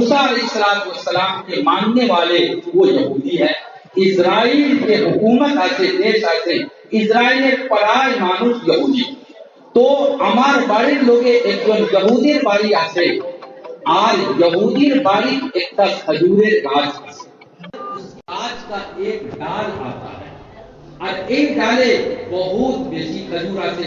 موسیٰ علیہ السلام کے ماننے والے وہ یہودی ہے اسرائیل کے حکومت আছে দেশ আছে ইসরায়েলের পড়ায় মানুষ ইহুদি তো আমার বাড়ির লোকে একজন ইহুদির বাড়ি আছে আর ইহুদির বাড়ি একটা খেজুরের গাছ আছে उस गाछ का एक डाल आता है और एक डाले बहुत बेसी खजूर आते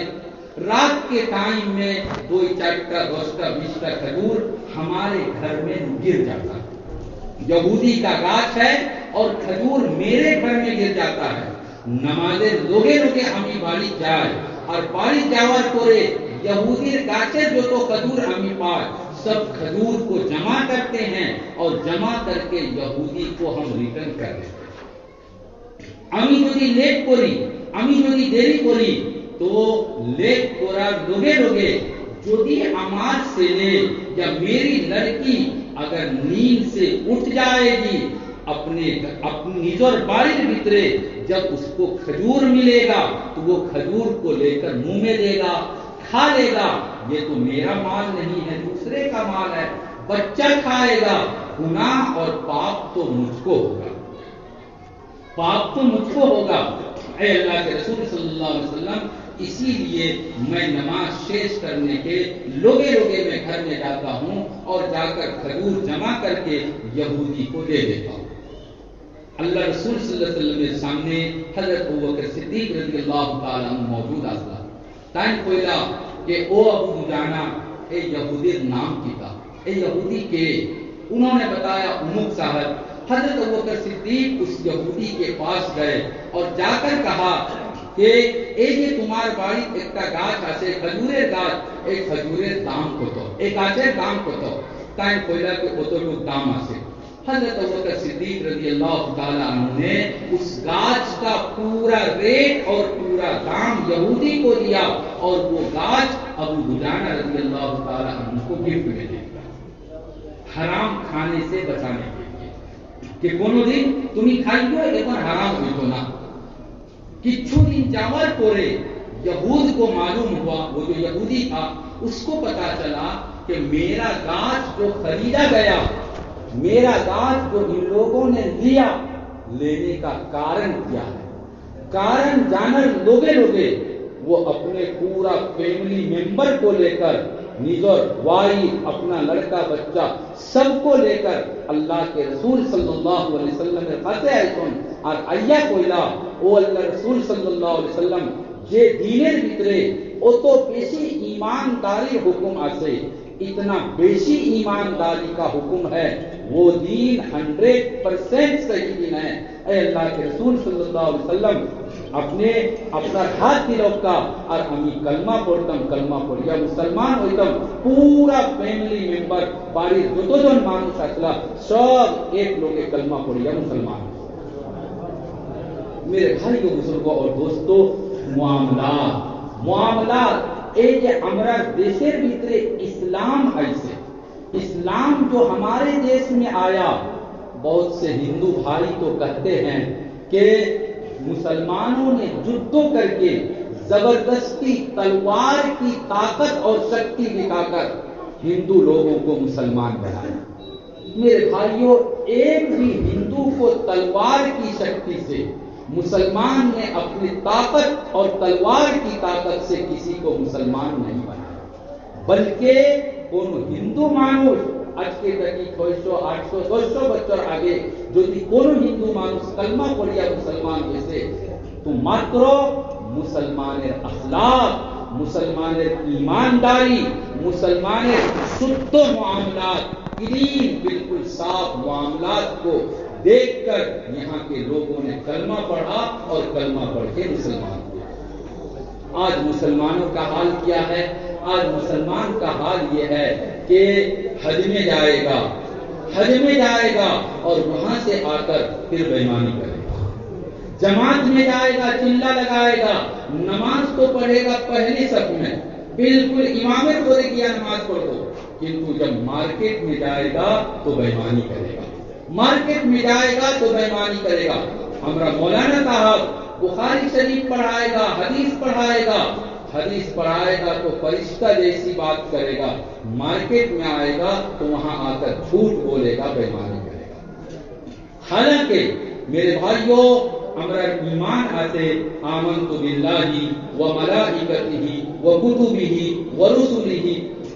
रात के टाइम में 2-4 10 20 खजूर हमारे घर में गिर जाता है यहूदी का गाछ है और खजूर मेरे घर में गिर जाता है नमाजे लोगे लोगे हमी बाड़ी जाए और बाड़ी जावर करे यहूदी गाछे जो तो खजूर हमी पाए सब खजूर को जमा करते हैं और जमा करके यहूदी को हम रिटर्न कर देते हैं আমি যদি লেট করি আমি যদি দেরি করি তো লেট করার লগে লগে যদি আমার ছেলে या मेरी लड़की अगर नींद से उठ जाएगी अपने निजर बाड़ी भीतरे जब उसको खजूर मिलेगा तो वो खजूर को लेकर मुंह में देगा खा लेगा ये तो मेरा माल नहीं है दूसरे का माल है बच्चा खाएगा गुनाह और पाप तो मुझको होगा पाप तो मुझको होगा ऐ अल्लाह के रसूल सल्लल्लाहु अलैहि वसल्लम इसीलिए मैं नमाज शेष करने के लोगे लोगे मैं घर में जाता हूँ और जाकर खजूर जमा करके यहूदी को दे देता हूँ अल्लाह रसूल सल्लल्लाहु अलैहि वसल्लम के सामने हजरत अबू बकर सिद्दीक रज़ियल्लाहु ताला अन्हु मौजूद आसला टाइम कोयला कि ओ अबू दुजाना ए यहूदी नाम की था ए यहूदी के उन्होंने बताया उमुक साहब हजरत अबू बकर सिद्दीक उस यहूदी के पास गए और जाकर कहा कि ए जे तुम्हार बाड़ी एकटा गाछ আছে खजूरेर गाछ এই खजूरेर दाम কত এই গাছের দাম কত তাই কইলা कि কত লোক দাম আছে हजरत अबू बकर सिद्दीक रज़ियल्लाहु ताला अन्हु ने उस गाछ का पूरा रेट और पूरा दाम यहूदी को दिया और वो गाछ अबू दुजाना रज़ियल्लाहु ताला अन्हु को गिफ्ट में दे दिया हराम खाने से बचाने के लिए कि कोनो दिन তুমি খাইছো এখন হারাম হইতো না किच्छु दिन जावर कोरे यहूद को मालूम हुआ वो जो यहूदी था उसको पता चला कि मेरा गाछ जो खरीदा गया मेरा गाछ जो इन लोगों ने लिया लेने का कारण क्या है कारण जानर लोगे लोगे वो अपने पूरा फैमिली मेंबर को लेकर निजर वाई अपना लड़का बच्चा सबको लेकर अल्लाह के रसूल सल्लल्लाहु अलैहि वसल्लम के खाते आइतोन और आया कोइला ओ अल्लाह रसूल सल्लल्लाहु अलैहि वसल्लम जे दीनेर भितरे ओ तो बेशी ईमानदारी हुकुम आसे इतना बेशी ईमानदारी का हुकुम है वो दीन 100% सही दीन है ऐ अल्लाह के रसूल सल्लल्लाहु अलैहि वसल्लम अपना हाथ दिलौका और আমি कलमा पढ़तम कलमा पढ़िया मुसलमान হইতাম पूरा फैमिली मेंबर বাড়ির যতজন মানুষ আসলা सब एक लोगे कलमा पढ़िया मुसलमान मेरे भाइयों बुजुर्गों और दोस्तों मुआमलात এই যে আমরা देशेर भीतरे इस्लाम ऐसे इस्लाम जो हमारे देश में आया बहुत से हिंदू भाई तो कहते हैं कि मुसलमानों ने युद्ध करके जबरदस्ती तलवार की ताकत और शक्ति दिखाकर हिंदू लोगों को मुसलमान बनाया मेरे भाइयों एक भी हिंदू को तलवार की शक्ति से मुसलमान ने अपनी ताकत और तलवार की ताकत से किसी को मुसलमान नहीं बनाया बल्कि कोनो हिंदू मानुष আজকে দেখি 600 800 900 বছর আগে যদি কোন হিন্দু মানুষ কলমা পড়িয়া মুসলমান হয়েছে তো মাত্র মুসলমানের আখলাক মুসলমানের ईमानदारी मुसलमाনের शुद्ध मामलात क्लीन बिल्कुल साफ मामलात को देखकर यहाँ के लोगों ने कलमा पढ़ा और कलमा पढ़ के मुसलमान हुए आज मुसलमानों का हाल क्या है आज मुसलमान का हाल ये है कि हज में जाएगा और वहां से आकर फिर बेईमानी करेगा जमात में जाएगा चिल्ला लगाएगा नमाज तो पढ़ेगा पहली सफ में बिल्कुल इमामत बोले किया नमाज पढ़ दो किंतु जब मार्केट में जाएगा तो बेईमानी करेगा मार्केट में जाएगा तो बेईमानी करेगा हमारा मौलाना साहब बुखारी शरीफ पढ़ाएगा हदीस पढ़ाएगा حدیث پڑھائے گا تو فرشتہ جیسی بات کرے گا، مارکیٹ میں آئے گا تو وہاں آ کر جھوٹ بولے گا، بےمانی کرے گا۔ حالانکہ میرے بھائیوں، ہمارا ایمان آتے آمنت باللہ و ملائکتہ و کتبہ و رسلہ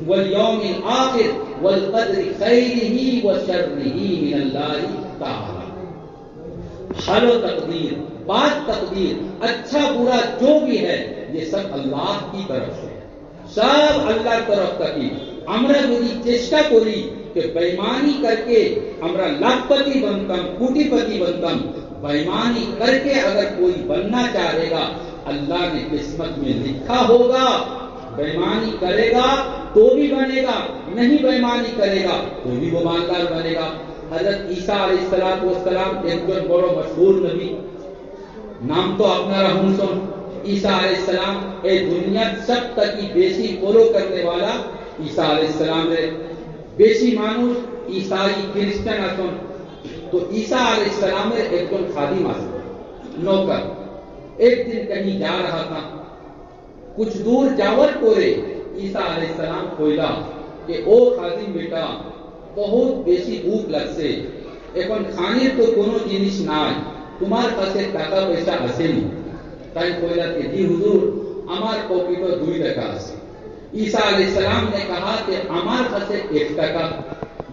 والیوم الآخر والقدر خیرہ و شرہ من اللہ تعالی۔ حال و تقدیر، بات تقدیر، اچھا برا جو بھی ہے یہ سب اللہ کی طرف سے ہے، سب اللہ طرف تکی۔ আমরা যদি চেষ্টা করি کہ বেঈমানি کر کے আমরা লাখপতি बनतम, कोटिपति बनतम, बेईमानी करके अगर कोई बनना चाहेगा, अल्लाह ने किस्मत में लिखा होगा, बेईमानी करेगा तो भी बनेगा, नहीं बेईमानी करेगा तो भी वो मानदार बनेगा। हजरत ईसा अलैहिस्सलाम एक बड़ो मशहूर नबी, नाम तो আপনারা শুনছেন, ঈসা আলাইহিসসালাম এই দুনিয়ার সবথেকে বেশি ফলো করने वाला ঈসা আলাইহিসসালামের বেশি মানুষ ঈসাই খ্রিস্টান আছেন। तो ईसा अलैहिस्सलामेर একজন খাদিম আছে, নৌকর। एक दिन कहीं जा रहा था, कुछ दूर যাওয়ার পরে ঈসা আলাইহিসসালাম কইলা যে ও খাদিম বেটা, বহুত বেশি ভूख লাগছে, এখন খানের তো কোনো জিনিস নাই, তোমার কাছে টাকা পয়সা আসেনি? তাই কইলা যে জি হুজুর, আমার পকেটে 2 টাকা আছে। ঈসা আলাইহিসসালাম ने कहा कि আমার কাছে 1 টাকা,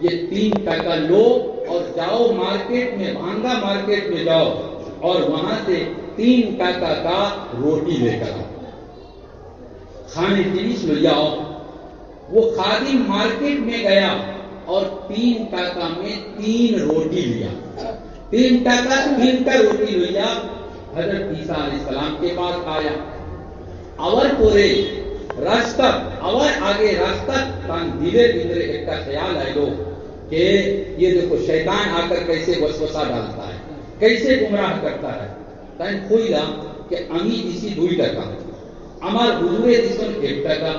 ये 3 টাকা लो और जाओ मार्केट में, भांगा मार्केट में जाओ और वहां से 3 टाका का रोटी लेकर आओ, खाने जिनिस ले जाओ। वो खादिम मार्केट में गया और 3 टाका में 3 रोटी लिया, 3 टाका 3 का रोटी लिया। हजरत ईसा अलैहिस्सलाम के पास आया, আওয়ার পরে রাস্তা, আওয়ার আগে রাস্তা তান ধীরে ধীরে একটা ख्याल आयो कि ये देखो शैतान आकर कैसे वसवसा डालता है, कैसे गुमराह करता है। তাই কইলাম कि আমি দিছি 2 টাকা, আমার হুজুরে দিছেন 1 টাকা,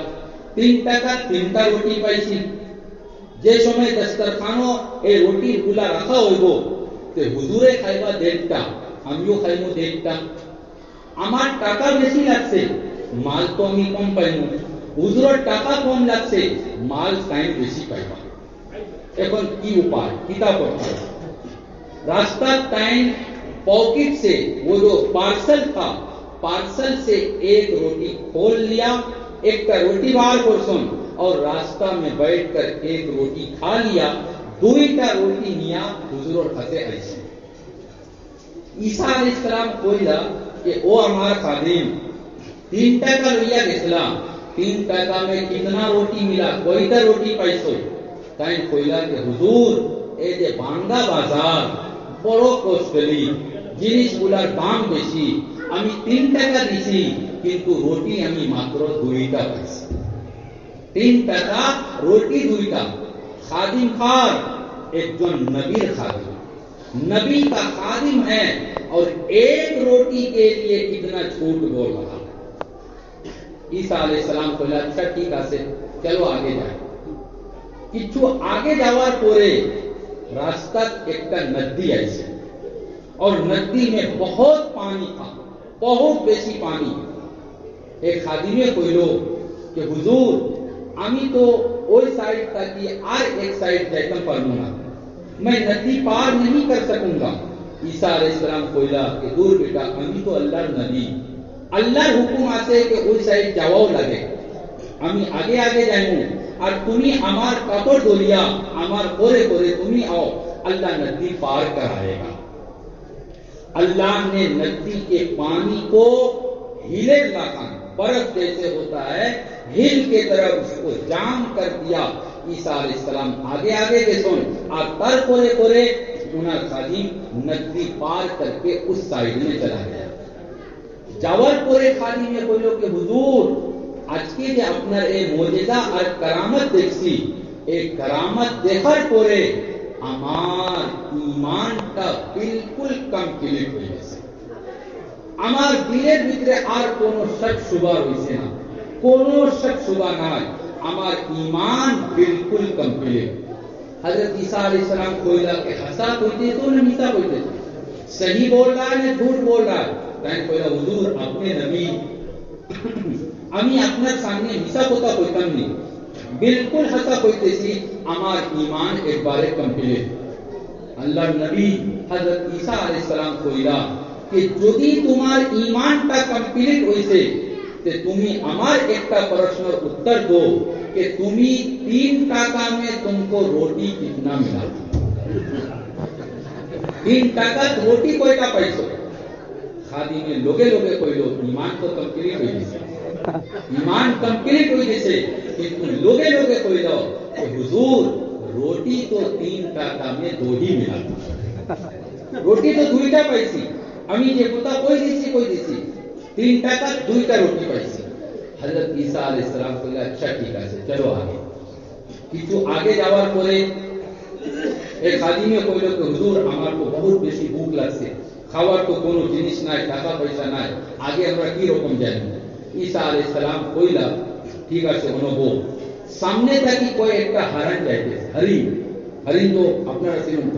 3 টাকা 3টা রুটি পাইছি। যে সময় দস্তরখানো এই রুটির গুলা রাখা হইব তে হুজুরে খাইবা 1.5টা, আমিও খাইব 1.5টা। আমার টাকা বেশি লাগছে, মাল তো আমি কম পাইব, হুজুরের টাকা কম লাগছে, মাল টাইম বেশি পাইবা। এখন কি উপায়, কিতা করতে হবে? रास्ता टाइम पॉकेट से वो जो पार्सल था, पार्सल से एक रोटी खोल लिया, एक का रोटी बाहर को सुन और रास्ता में बैठकर एक रोटी खा लिया, 2টা रोटी निया हुजूर खाते ऐसे। ईसा अलैहिस्सलाम কইলা कि ओ हमारा खादिम 3 টাকা লইয়া গেছলা, 3 টাকা में कितना रोटी मिला, কয়টা रोटी পাইছো? তাই কইলা कि हुजूर এই যে ভাঙ্গা বাজার বড় কষ্টলি, জিনিসগুলার দাম বেশি, আমি 3 টাকা দিছি কিন্তু রুটি আমি মাত্র 2টা পাইছি। 3 টাকা রুটি 2টা। খাদিম খার একজন নবীর খাদিম, नबी का खादिम है और एक रोटी के लिए कितना छूट बोल रहा। ईसा अलैहिस्सलाम को अच्छा ठीक है, चलो आगे जाए। किछु आगे जावार परे रास्ता एक नदी ऐसे, और नदी में बहुत पानी था, बहुत बेसी पानी। एक खादिमे कइलो कि हुजूर আমি তো ওই साइड ताकि আর एक साइड जाइतम पारबो ना, मैं नदी पार नहीं कर सकूंगा। ईसा अलैहिस्सलाम কইলা कि दूर बेटा, আমি তো আল্লাহর নবী, আল্লাহর হুকুম আছে कि ওই সাইড যাওয়াও লাগে, আমি আগে আগে যাইমু আর তুমি আমার কাপড় ধরিয়া আমার পরে পরে তুমি आओ, अल्लाह नदी पार कराएगा। अल्लाह ने नदी के पानी को हिले लगा, बर्फ जैसे होता है, हिल के तरफ उसको जाम कर दिया। ईसा अलैहिस्सलाम आगे आगे के सुन और तर कोरे कोरे उनर खादिम नदी पार करके उस साइड में चला गया। जावर कोरे खादिम ने बोलो कि हुजूर आज के जे अपना ए मोजेजा और करामत देखसी, एक करामत देखार कोरे আমার ঈমানটা বিলকুল কমপ্লিট হয়ে গেছে, আমার দিলের ভিতরে আর কোনো শক শুবা হইছে না, কোনো শক শুবা নাই, আমার ঈমান বিলকুল কমপ্লিট। हजरत ईसा अलैहिस्सलाम কইলা कि हंसा কইতে তো না মিথ্যা কইতে, सही बोल रहा है ना झूठ बोल रहा है? তাই কইলা हुजूर अपने नबी আমি আপনার সামনে মিশা কথা কইতাম নি, বিলকুল হাসা কইতেছি আমার ঈমান একবারে কমপ্লিট। আল্লাহর নবী হযরত ঈসা আলাইহিস সালাম কইলা कि যদি তোমার ঈমানটা কমপ্লিট হইছে তে তুমি আমার একটা প্রশ্নের উত্তর দো कि তুমি 3 টাকা में तुमको रोटी कितना मिला? 3 টাকা रोटी কয়টা পাইছো? খাদিমে লোগে লোগে কইলো ঈমান তো কমপ্লিট হই গেছে, ঈমান কমপ্লিট হই গেছে, কিন্তু লোগে লোগে কইলো कि हुजूर रोटी तो 3 টাকা में 2 ही मिला, रोटी तो 2টা পাইছি, আমি যে কথা কই দিছি 3 টাকা 2টা রুটি পাইছি। হযরত ঈসা আলাইহিস সালাম কইলা আচ্ছা ঠিক আছে চলো আগে। কিছু আগে যাওয়ার পরে এক খাদিমে কইলো कि हुजूर আমার তো বহুত বেশি ভুক লাগছে, খাওয়ার তো কোনো জিনিস নাই, টাকা পয়সা নাই, আগে আমরা কি রকম যাই? ঈসা আলাইহিস সালাম কইলা ঠিক আছে অনুভব। সামনে থাকি কই একটা হরিণ যাইতেছে, হরিণ তো আপনারা চিনেন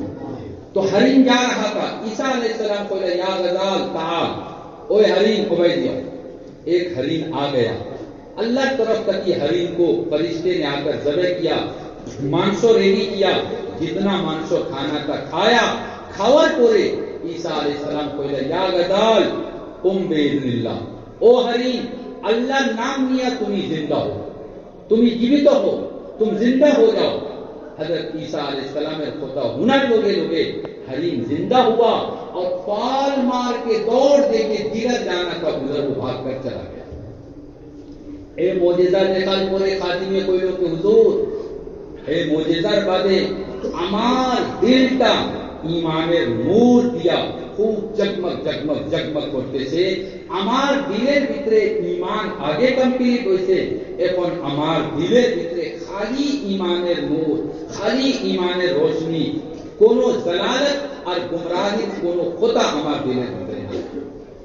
तो हरिण जा रहा था। ईसा अलैहिस्सलाम को या गजाल ताल, ओए हरिण को भेज दिया। एक हरिण आ गया, अल्लाह तरफ तक ये हरिण को फरिश्ते ने आकर ज़बह किया, मांसो रेडी किया, जितना मांसो खाना था खाया, खावर पोरे ईसा अलैहिस्सलाम को या गजाल तुम बेइज़्निल्लाह, ओ हरिण अल्लाह नाम लिया तुम्ही जिंदा हो, तुम्ही जीवित हो, तुम जिंदा हो जाओ। हजरत ईसा अलैहिस्सलाम खुदा हुनर लोगे लोगे हरीम जिंदा हुआ और पाल मार के दौड़ दे के जिगर जाना का गुजर वो भाग कर चला गया। ए मोजेजा देखाल परे खादिमे কইলো कि हुजूर ए मोजेजार बादे আমার দিলটা ঈমানের নূর দিয়া খুব জগমগ জগমগ জগমগ করতেছে, আমার দিলের ভিতরে ঈমান আগে কমপ্লিট হইছে, এখন আমার দিলের ভিতরে খালি ঈমানের নূর, খালি ঈমানের রোশনি, কোনো জালালত আর গুমরাহির কোনো খোদা আমার দিলের ভিতরে নেই।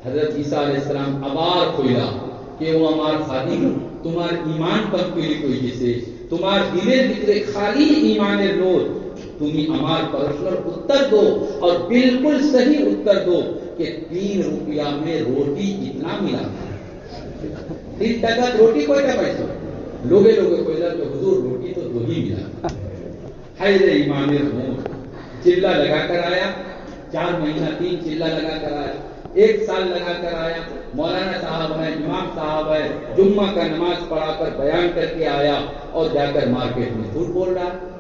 হযরত ঈসা আলাইহিস সালাম আবার কইলা कि ও আমার খাদিম তোমার ঈমান কমপ্লিট হই গেছে, তোমার দিলের ভিতরে খালি ঈমানের নূর, তুমি আমার প্রশ্নের উত্তর दो और बिल्कुल सही उत्तर दो कि 3 रुपया में रोटी कितना मिला? 3 টাকা रोटी কয়টা পাইছো? लोगे लोगे কইলা तो हुजूर रोटी तो 2 ही मिला। हाय रे ईमाনের নূর, चिल्ला लगा कर आया, 4 महीना 3 चिल्ला लगा कर आया, 1 साल लगा कर आया, मौलाना साहब है, इमाम साहब है, जुम्मा का नमाज पढ़ाकर बयान करके आया और जाकर मार्केट में झूठ बोल रहा है।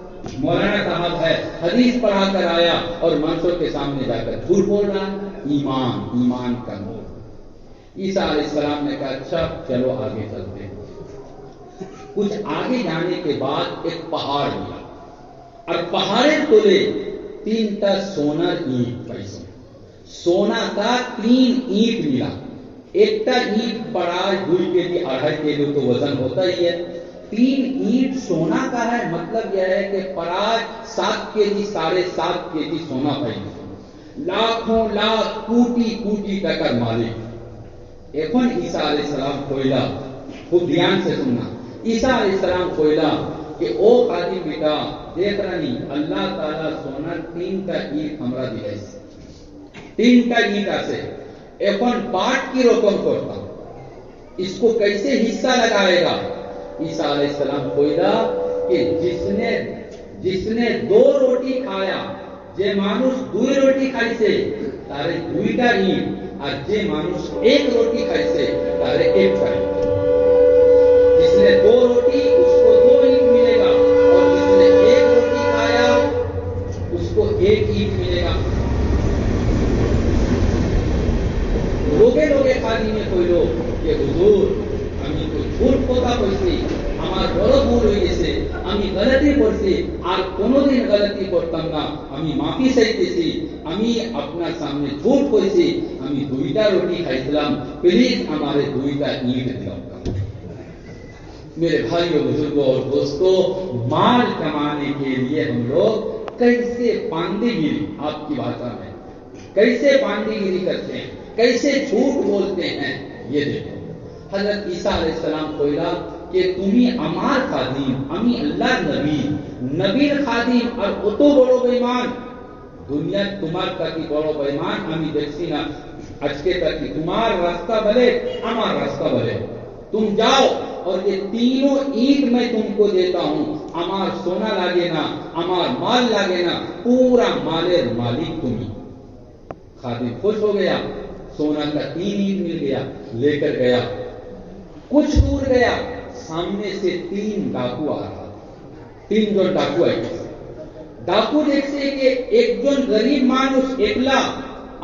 मौलाना साहब है, हदीस पढ़ा कर आया और मंशों के सामने जाकर झूठ बोल रहा है। ईमान का नूर। ईसा अलैहिस्सलाम ने कहा अच्छा चलो आगे चलते हैं। कुछ आगे जाने के बाद एक पहाड़ मिला और पहाड़े तोले 3টা সোনার ইট পাইছে। सोना का 3 ईंट मिला, एकटा ईंट बड़ा 2 केजी 2.5 केजी तो वजन होता ही है, 3 ईंट सोना का है, मतलब यह है कि पराज 7 केजी 7.5 केजी सोना पाई, लाखों लाख कोटी कोटी टकर मालिक। এখন ঈসা আলাইহিস সালাম কইলা, খুব ध्यान से सुनना, ঈসা আলাইহিস সালাম কইলা कि ओ खादिम बेटा देख रानी अल्लाह ताला सोनार 3টা ईंट हमरा দিয়েছে, 3টা ईंट আছে, এখন बाट की रकम करता, इसको कैसे हिस्सा लगाएगा? ईसा अलैहिस सलाम কইলা कि जिसने 2 रोटी खाया, যে মানুষ 2 रोटी খাইছে তারে 2টা ईंट, আর যে মানুষ 1 रोटी খাইছে তারে 1টা ईंट। जिसने 2 रोटी उसको 2 ईंट मिलेगा और जिसने 1 रोटी खाया उसको 1 ईंट मिलेगा। लोगे लोगे खाली में কইলো যে হুজুর আমি তো ভুল কথা কইছি, আমার বড় ভুল হয়ে গেছে, আমি গলতি করছি, আর কোনোদিন গলতি করতাম না, আমি মাফি চাইতেছি, আমি আপনার সামনে ঝুট কইছি, আমি 2টা রুটি খাইছিলাম, প্লিজ আমারে 2টা ईंट দিও। मेरे भाइयों बुजुर्गों और दोस्तों, माल कमाने के लिए हम लोग कैसे पांडेगिरी, आपकी भाषा में कैसे पांडेगिरी करते हैं, कैसे झूठ बोलते हैं, ये देखो। हजरत ईसा अलैहिस सलाम কইলা कि তুমি আমার খাদিম, আমি আল্লাহর নবী, নবীর খাদিম, আর কত বড় বেঈমান দুনিয়ার তোমার কাছে বড় বেঈমান আমি দেখছি না আজকে তাকি। তোমার রাস্তা বলে আমার রাস্তা বলে, تم جاؤ اور یہ تینوں اینٹ میں تم کو دیتا ہوں، ہمار سونا لاگے نا، ہمار مال لاگے نا، پورا مالر مالک تمہیں۔ خادم خوش ہو گیا، سونا کا 3 اینٹ مل گیا، لے کر گیا۔ کچھ دور گیا، سامنے سے 3 ڈاکو آ رہا، 3 جو ڈاکو آئے۔ ڈاکو دیکھتے کہ ایک جن غریب مانوس ایکلا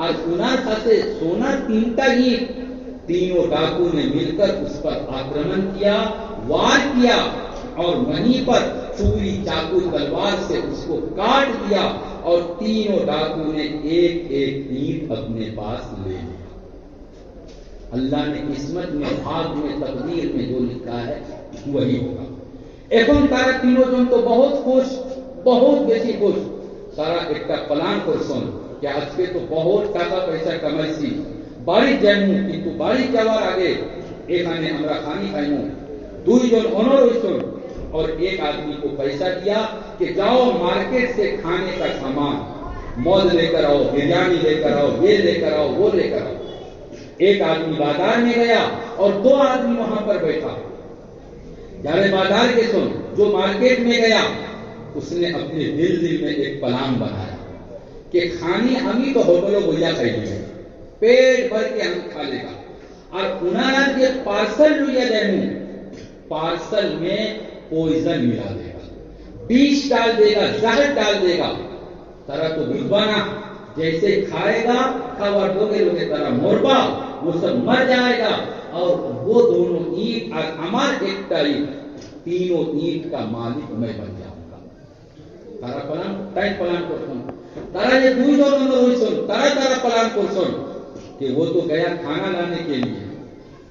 اور انار کھاتے سونا 3 اینٹ، تینوں ڈاکو نے مل کر اس پر آکرمن کیا، وار کیا اور وہیں پر چوری چاقو تلوار سے اس کو کاٹ دیا، اور تینوں ڈاکو نے ایک ایک اینٹ اپنے پاس لے لیا۔ اللہ نے قسمت میں، بھاگ میں، تقدیر میں جو لکھا ہے وہی ہوگا۔ এখন তারা তিনজন তো বহুত বেশি খুশ। তারা একটা প্ল্যান করছেন যে আজকে তো বহুত টাকা পয়সা কামাইছি, বাড়ি যাইমু, কিন্তু বাড়ি যাওয়ার আগে এখানে আমরা খানি খাইমু। 2 জন অনর হইছেন और एक आदमी को पैसा दिया कि जाओ मार्केट से खाने का सामान मौज लेकर आओ, बिरयानी लेकर आओ, ये लेकर आओ, वो लेकर आओ। एक आदमी बाजार में गया और 2 आदमी वहां पर बैठा। जारे बाजार के सुन, जो मार्केट में गया उसने अपने दिल में एक प्लान बनाया कि खानी हम ही तो होटलों भैया खाएंगे, पेट भर के हम खा लेगा। और उन्होंने के पार्सल लिया देनू, पार्सल में पॉइजन मिला देगा, विष डाल देगा, जहर डाल देगा। तरह तो बुझवाना, जैसे खाएगा खावा दोगे लोगे तरह मोरबा, वो सब मर जाएगा। और वो दोनों ईंट और हमार एक तारीख, तीनों ईंट का मालिक मैं बन जाऊंगा। तारा प्लान टाइम प्लान करसुन, तारा ये 2 জন हुई सुन, तारा प्लान करसुन कि वो तो गया खाना लाने के लिए।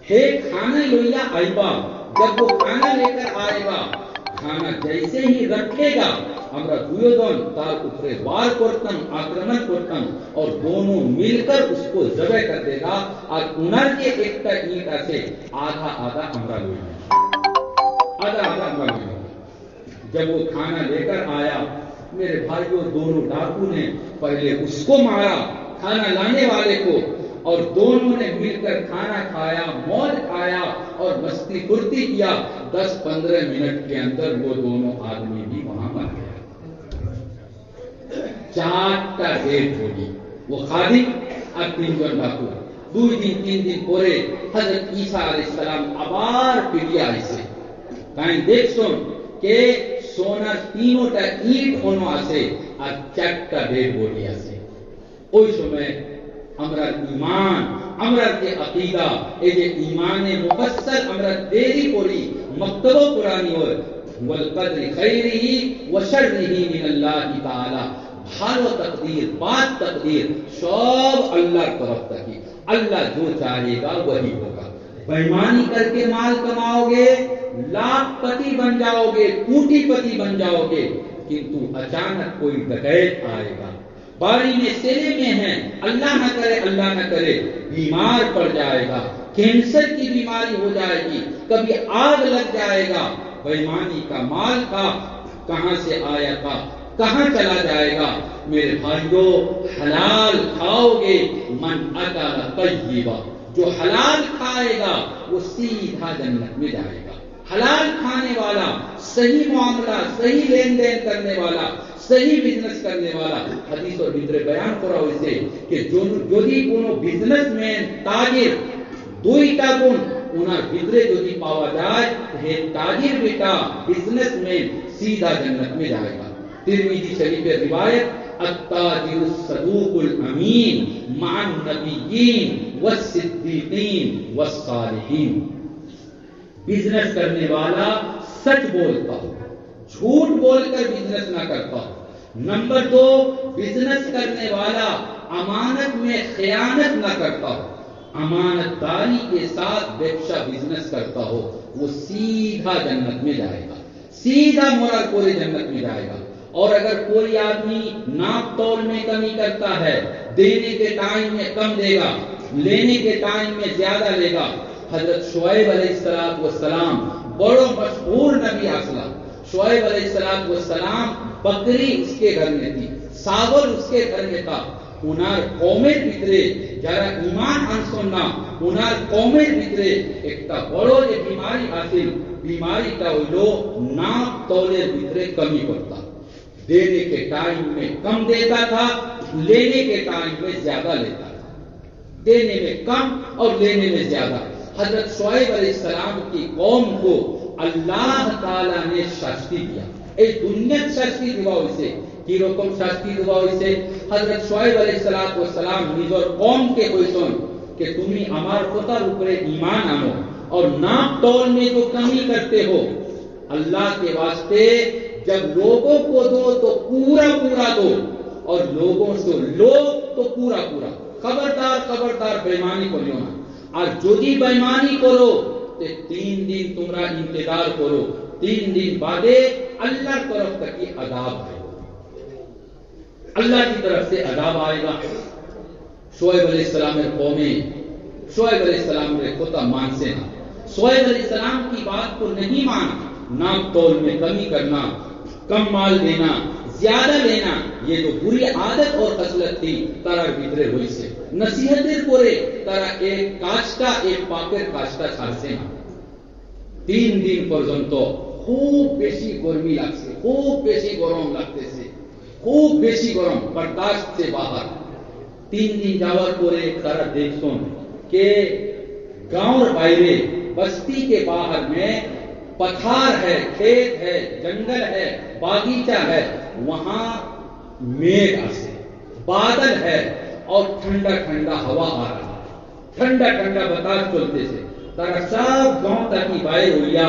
हे खाना लोइया आईबा, जब वो खाना लेकर आएगा, खाना जैसे ही रखेगा हमरा 2 জন तार ऊपरे वार करतम, आक्रमण करतम, और दोनों मिलकर उसको जबह कर देगा। और उनर के एक ईंट से आधा आधा हमरा लोइया, आधा आधा हमरा लोइया। जब वो खाना लेकर आया, मेरे भाइयों दोनों डाकू ने पहले उसको मारा, खाना लाने वाले को, और दोनों ने मिलकर खाना खाया, मौज खाया और मस्ती फुर्ती किया। 10-15 मिनट के अंदर वो दोनों आदमी भी वहां मर गया। 4টা डेट होगी, वो खादिम और 3 জন डाकू। 2 दिन 3 दिन পরে হযরত ঈসা আলাইহিস সালাম আবার ফিরে আইছে। তাই দেখছুন কে সোনার 3টা ইট ono আছে আর 4টা ডেড বডি আছে। ওই সময় আমরা ঈমান, আমরা যে আকীদা, এই যে ঈমানে মুফাসসাল আমরা দেরি করি, মক্তবা কুরআনি হয় ওয়াল কদরি খাইরিহি ওয়া শাররিহি মিনাল্লাহি তাআলা। ভালো তকদির, বাদ তকদির সব আল্লাহর তরফ থেকে। अल्लाह जो चाहेगा वही होगा। बेईमानी करके माल कमाओगे, लाखपति बन जाओगे, कोटिपति बन जाओगे, किंतु अचानक कोई डकैत आएगा, बारी में सेले में है, अल्लाह न करे बीमार पड़ जाएगा, कैंसर की बीमारी हो जाएगी, कभी आग लग जाएगा। बेईमानी का माल का कहां से आया था, कहां चला जाएगा? मेरे भाइयों, हलाल खाओगे, मन अकल तय्यबा, जो हलाल खाएगा वो सीधा जन्नत में जाएगा। हलाल खाने वाला, सही मामला, सही लेन देन करने वाला, सही बिजनेस करने वाला। हदीस और ভিতরে बयान করা হয়েছে যে যদি কোনো বিজনেসম্যান, তাজির, 2টা গুণ ওনার ভিতরে যদি পাওয়া যায়, হে তাজির বেটা, बिजनेसमैन सीधा जन्नत में जाएगा। तिरमिजी शरीफ में रिवायत, अत्ताजिरु सदूकुल अमीन माअन नबिय्यीन वस्सिद्दीकीन वस्सालिहीन। बिजनेस करने वाला सच बोलता हो, झूठ बोलकर बिजनेस ना करता हो। नंबर 2, बिजनेस करने वाला अमानत में खयानत ना करता हो, अमानतदारी के साथ व्यवसा बिजनेस करता हो, वो सीधा जन्नत में जाएगा, सीधा मोरा कोरे जन्नत में जाएगा। और अगर कोई आदमी नाप तौल में कमी करता है, देने के टाइम में कम देगा, लेने के टाइम में ज्यादा लेगा। हजरत शुएब अलैहिस्सलाम बड़ो मशहूर नबी असला। शुएब अलैहिस्सलाम बकरी उसके घर में थी, सावर उसके घर में था, উনার কমের ভিতরে যারা ঈমান আনছেন না, উনার কমের ভিতরে একটা বড় যে বিমারি আছে, बीमारी का वो नाप तौले भीतरे कमी पड़ता, देने के टाइम में कम देता था, लेने के टाइम में ज्यादा लेता था, देने में कम और लेने में ज्यादा। हजरत शुएब अलैहिस्सलाम की कौम को अल्लाह ताला ने शास्ति दिया, এই দুনিয়ার শাস্তি দেওয়া হয়েছে। কি রকম শাস্তি দেওয়া হয়েছে? হযরত শুআয়ব আলাইহিস সালাম নিজের কওমকে কইছেন कि তুমি আমার কথার উপরে ঈমান আনো और नाप तौल में जो कमी करते हो, अल्लाह के वास्ते जब लोगों को दो तो पूरा पूरा दो और लोगों से लो तो पूरा पूरा। खबरदार खबरदार बेईमानी करियो ना। और যদি बेईमानी करो तो 3 दिन তোমরা इंतजार करो, 3 दिन बादे अल्लाह तरफ तक की अजाब आएगा, अल्लाह की तरफ से अजाब आएगा। शुएब अलैहिस्सलामेर कौमे शुएब अलैहिस्सलामेर কথা मानसे ना, शुएब अलैहिस्सलाम की बात को नहीं माना। नाप तौल में कमी करना, कम माल देना, ज्यादा लेना, ये तो बुरी आदत और खसलत थी तारार ভিতরে হইছে। নসিহতের পরে তারা এক কাজটা এক পাপের কাজটা ছাড়ছে না। 3 দিন পর্যন্ত খুব বেশি গরমি লাগছে, খুব বেশি গরম লাগতেছে, খুব বেশি গরম, বরদাস্ত से बाहर। 3 दिन যাওয়ার পরে তারা দেখছেন कि गांव বাইরে बस्ती के बाहर में पठार है, खेत है, जंगल है, बागीचा है, वहां मेघ आसे, बादल है और ठंडा ठंडा हवा आ रहा है, ठंडा ठंडा बतास चलते से तारा सब गांव तक की बाहर हुआ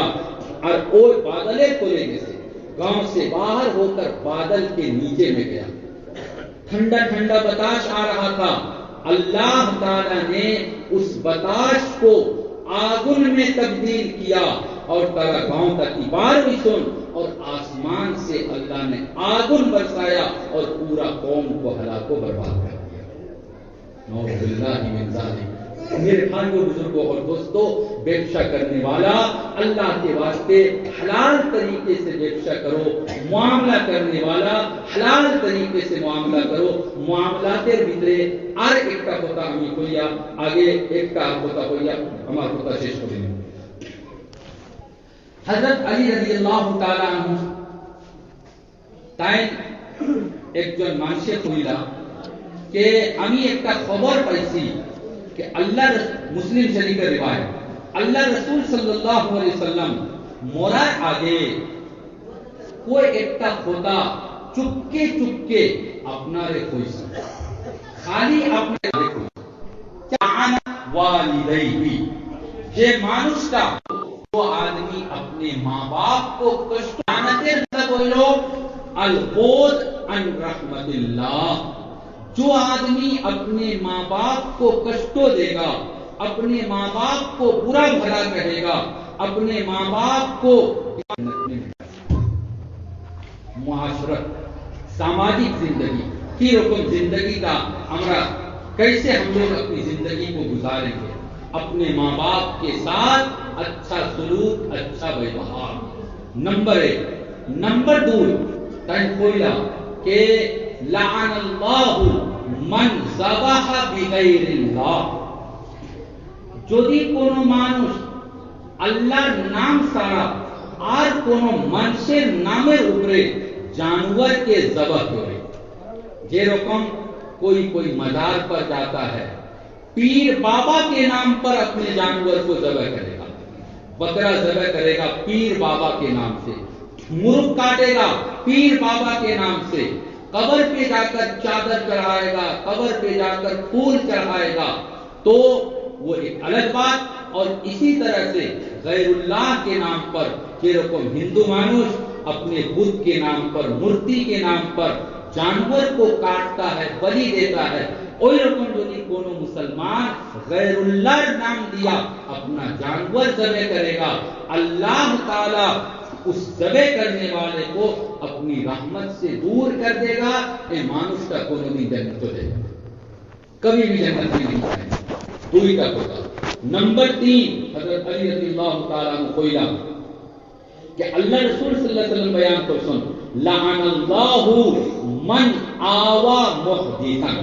और वो बादले को लेने से गांव से बाहर होकर बादल के नीचे में गया। ठंडा ठंडा बतास आ रहा था। अल्लाह ताला ने उस बतास को आगुन में तब्दील किया और तारा गांव तक की बार भी सुन, और आसमान से अल्लाह ने आगुन बरसाया और पूरा कौम को हलाको बर्बाद कर दिया। नौजुबिल्लाहि मिन ज़ालिक। मेरे भाइयों बुजुर्गों और दोस्तों, व्यवसाय करने वाला अल्लाह के वास्ते हलाल तरीके से व्यवसाय करो, मुआमला करने वाला हलाल तरीके से मुआमला करो। मुआमलातेर ভিতরে আর একটা কথা আমি কইয়া আগে একটা কথা কইয়া আমার কথা শেষ করে নিব। হযরত আলী রাদিয়াল্লাহু তাআলা আনহু তাই একজন মানুষে কইলা যে আমি একটা খবর পাইছি कि अल्लाह मुस्लिम शरीफ का रिवायत, अल्लाह रसूल सल्लल्लाहु अलैहि वसल्लम मोरार आगे कोई एकटा खोता चुपके चुपके अपना रे कोई खाली अपने रे कोई चाहन वालिदैहि, जे मानुषटा वो आदमी अपने माँ बाप को कष्ट जानते बोलो अल बोध अन रहमतिल्लाह, जो आदमी अपने माँ बाप को कष्टों देगा, अपने माँ बाप को बुरा भला कहेगा, अपने माँ बाप को मुआशरत सामाजिक जिंदगी की रकम जिंदगी का हमरा कैसे हम लोग अपनी जिंदगी को गुजारेंगे, अपने माँ बाप के साथ अच्छा सलूक, अच्छा व्यवहार। नंबर 1। नंबर 2 तन कोइला के লাআনাল্লাহু মান যাবাহা বিগাইরিল্লাহ, যদি কোন মানুষ আল্লাহর নাম ছাড়া আর কোন মানুষের নামের উপরে জানোয়ারকে জবাহ করে, যেরকম कोई मजार पर जाता है, पीर बाबा के नाम पर अपने जानवर को जबह करेगा, बकरा जबह करेगा पीर बाबा के नाम से, मुर्ग काटेगा पीर बाबा के नाम से, कब्र पे जाकर चादर चढ़ाएगा, कब्र पे जाकर फूल चढ़ाएगा, तो वो एक अलग बात। और इसी तरह से गैरुल्लाह के नाम पर, जेरकम हिंदू मानुष अपने बुद्ध के नाम पर, मूर्ति के नाम पर जानवर को काटता है, बलि देता है, ওই রকম যদি কোন মুসলমান गैरुल्लाह नाम दिया अपना जानवर जबह करेगा, अल्लाह ताला उस जबह करने वाले को अपनी रहमत से दूर कर देगा। ये मानुष का कोनो भी जन्नत हो जाएगा, कभी भी जन्नत में नहीं जाएगा। दूरी का होगा। नंबर 3 हजरत अली रज़ियल्लाहु ताला अन्हु कोइला कि अल्लाह रसूल सल्लल्लाहु अलैहि वसल्लम बयान कर सुन, लाअनल्लाहु मन आवा मुहदिसन,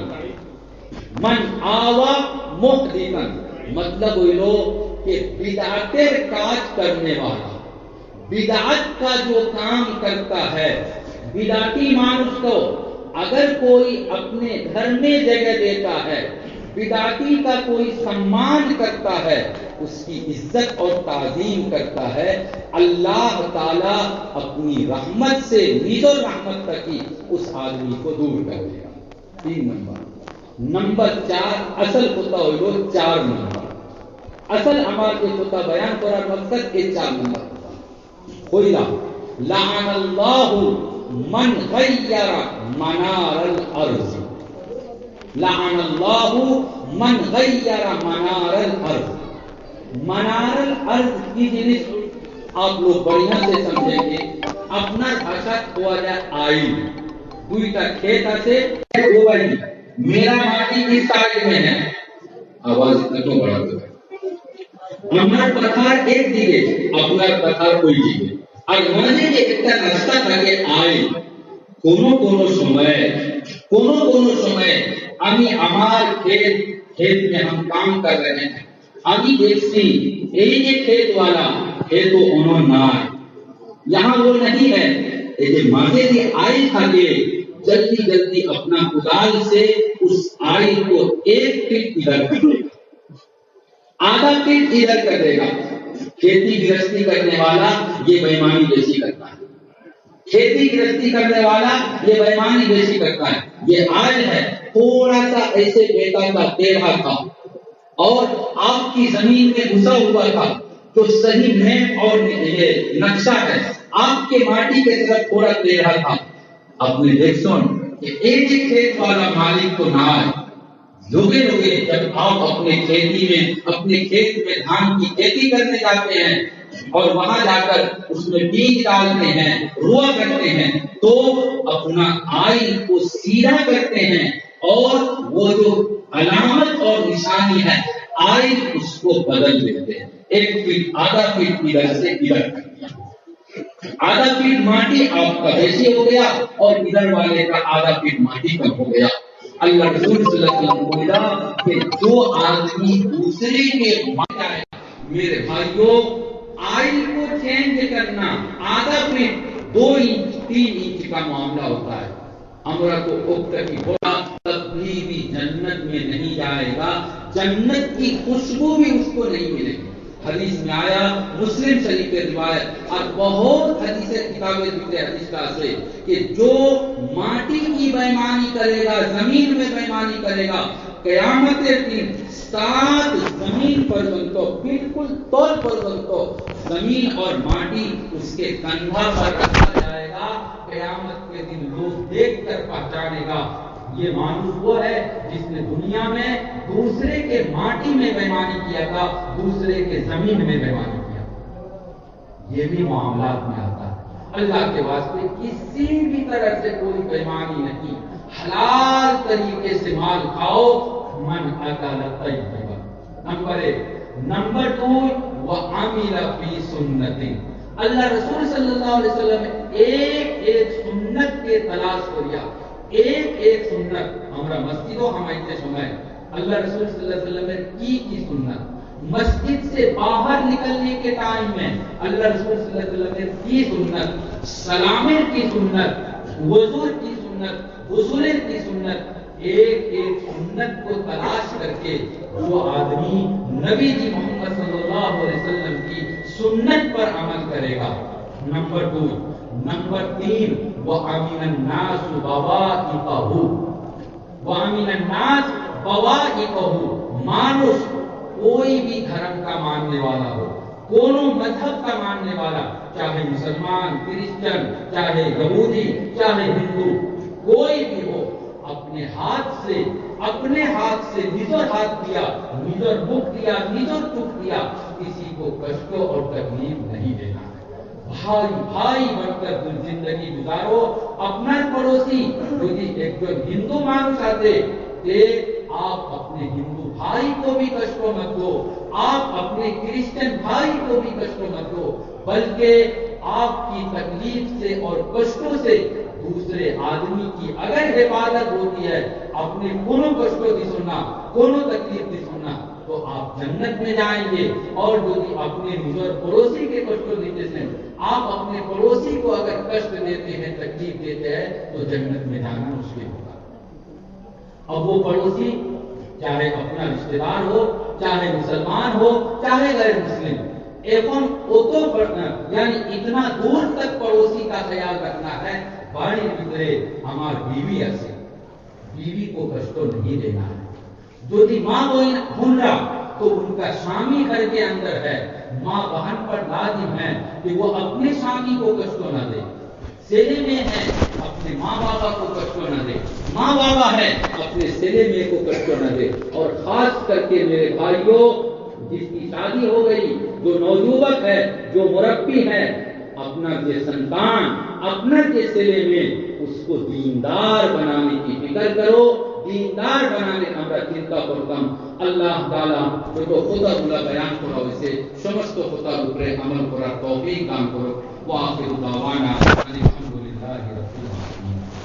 من آوا محدثن مطلب وہی لو کہ بدعتیں کاج کرنے والا، بدعت کا جو کام کرتا ہے، بدعتی مانس کو اگر کوئی اپنے گھر میں جگہ دیتا ہے، بدعتی کا کوئی سمان کرتا ہے، اس کی عزت اور تعظیم کرتا ہے، اللہ تعالیٰ اپنی رحمت سے نز رحمت تک ہی اس آدمی کو دور کر دے گا۔ 3 نمبر 4 اصل ہوتا ہو 4 نمبر اصل ہمارے ہوتا بیان کراর مقصد کے 4 نمبر ہوئیلا لعن اللہ من غیر منار الارض، لعن اللہ من غیر منار الارض۔ منار الارض کی جنس آپ لوگ بڑھیا سے سمجھیں گے، اپنا بھاشا ہوا جائے آئین دوئیتا کھیت سے ہوئی میرا ماٹی کی سائڈ میں ہے، آواز اتنا تو بڑھا دو ہمارا پتھر ایک دیگے اپنا پتھر کوئی دیگے আর মাঝে যে একটা রাস্তা থাকে আই কোনো সময় আমি আমার खेत में हम काम कर रहे हैं, अभी देखती ये खेत वाला है तो उन्होंने यहाँ वो नहीं है, ये माजे की आई थाके जल्दी जल्दी अपना कुदाल से उस आई को 1 फीट इधर कर देगा, आधा फीट इधर कर देगा। खेती गृहस्थी करने वाला ये बेईमानी बेशी करता है, खेती गृहस्थी करने वाला ये बेईमानी बेशी करता है। ये आज है थोड़ा सा ऐसे बेटा का टेढ़ा था और आपकी जमीन में घुसा हुआ था तो सही मैप और ये नक्शा है आपके माटी के तरफ थोड़ा टेढ़ा था। अपने देख सुन एक ही खेत वाला मालिक को ना है, लोगे जब आप अपने खेत में धान की खेती करने जाते हैं और वहां जाकर उसमें बीज डालते हैं, रुआ करते हैं, तो अपना आई को सीधा करते हैं और वो जो अलामत और निशानी है आई उसको बदल देते हैं। 1 फीट आधा फीट इधर से इधर कर दिया, आधा फीट माटी आपका वैसे हो गया और इधर वाले का आधा फीट माटी कम हो गया। अल्लाह रसूल सल्लल्लाहु अलैहि वसल्लम बोला कि जो आदमी दूसरे के माता है, मेरे भाइयों आइल को चेंज करना आधा फीट 2 इंच 3 इंच का मामला होता है। हमरा को उक्त की बोला तभी भी जन्नत में नहीं जाएगा, जन्नत की खुशबू भी उसको नहीं मिलेगी। हदीस में आया, मुस्लिम शरीफ की रिवायत और बहुत हदीसें किताबें लिखते हदीस का से कि जो माटी की बेईमानी करेगा, जमीन में बेईमानी करेगा, क़यामत के दिन 7 जमीन पर्यंत बिल्कुल तौल पर्यंत जमीन और माटी उसके कंधा पर रखा जाएगा। क़यामत के दिन लोग देखकर पहचानेगा ये मानुष वो है जिसने दुनिया में दूसरे के माटी में बेईमानी किया था, दूसरे के जमीन में बेईमानी किया। ये भी मामलात में आता है। अल्लाह के वास्ते किसी भी तरह से कोई बेईमानी नहीं, हलाल तरीके से माल खाओ, मन अकल तय्यबा। नंबर 1। नंबर 2 व अमिल फी सुन्नति। अल्लाह रसूल सल्लल्लाहु अलैहि वसल्लम एक सुन्नत के तलाश करिया, एक सुन्नत हमरा मस्जिदों हम ऐसे सुनाए। अल्लाह रसूल सल्लल्लाहु अलैहि वसल्लम की सुन्नत मस्जिद से बाहर निकलने के टाइम में अल्लाह रसूल सल्लल्लाहु अलैहि वसल्लम की सुन्नत, सलामे की सुन्नत, वज़ू की सुन्नत, गुस्ल की सुन्नत, एक सुन्नत को तलाश करके वो आदमी नबी जी मोहम्मद सल्लल्लाहु अलैहि वसल्लम की सुन्नत पर अमल करेगा। नंबर 2। नंबर 3 व अमीन नास बवाइकहु, व अमीन नास बवाइकहु। मानुष कोई भी धर्म का मानने वाला हो, कोनो मजहब का मानने वाला, चाहे मुसलमान, क्रिश्चियन, चाहे यहूदी, चाहे हिंदू, कोई भी हो, अपने हाथ से निजर हाथ दिया, निजर मुख दिया, निजर चुक दिया, किसी को कष्टों और तकलीफ नहीं देना। भाई बनकर जिंदगी गुजारो। अपना पड़ोसी यदि एक जो हिंदू मानुष आते आप अपने हिंदू भाई को भी कष्टों मत दो, आप अपने क्रिश्चियन भाई को भी कष्टों मत दो, बल्कि आपकी तकलीफ से और कष्टों से دوسرے آدمی کی اگر حفاظت ہوتی ہے اپنے کونوں کشٹوں کی سننا کونوں تکلیف کی سننا تو آپ جنت میں جائیں گے. اور جو اپنے نظر پڑوسی کے کشٹوں دیتے ہیں آپ اپنے پڑوسی کو اگر کشٹ دیتے ہیں تکلیف دیتے ہیں تو جنت میں جانا مشکل ہوگا. اب وہ پڑوسی چاہے اپنا رشتے دار ہو چاہے مسلمان ہو چاہے غیر مسلم یعنی اتنا دور تک پڑوسی کا خیال رکھنا ہے. بڑے بگڑے ہمار بیوی ایسے بیوی کو کشٹ نہیں دینا ہے. جو ماں بن رہا تو ان کا شامی گھر کے اندر ہے ماں بہن پر لازم ہے کہ وہ اپنے شامی کو کشٹ نہ دے. سیلے میں ہے اپنے ماں بابا کو کشٹ نہ دے. ماں بابا ہے اپنے سیلے میں کو کشٹ نہ دے. اور خاص کر کے میرے بھائیوں جس کی شادی ہو گئی جو نوجوان ہے جو مربی ہے اپنا کے سنتان اپنا کے سیلے میں اس کو دیندار بنانے کی فکر کرو. دیندار بنانے ہمارا چنتا کرتم. اللہ تعالیٰ جو خدا اللہ بیان کرو اسے سمست خدا روپے عمل کرا توفیق دان کرو. وآخر دعوانا الحمدللہ رب العالمین.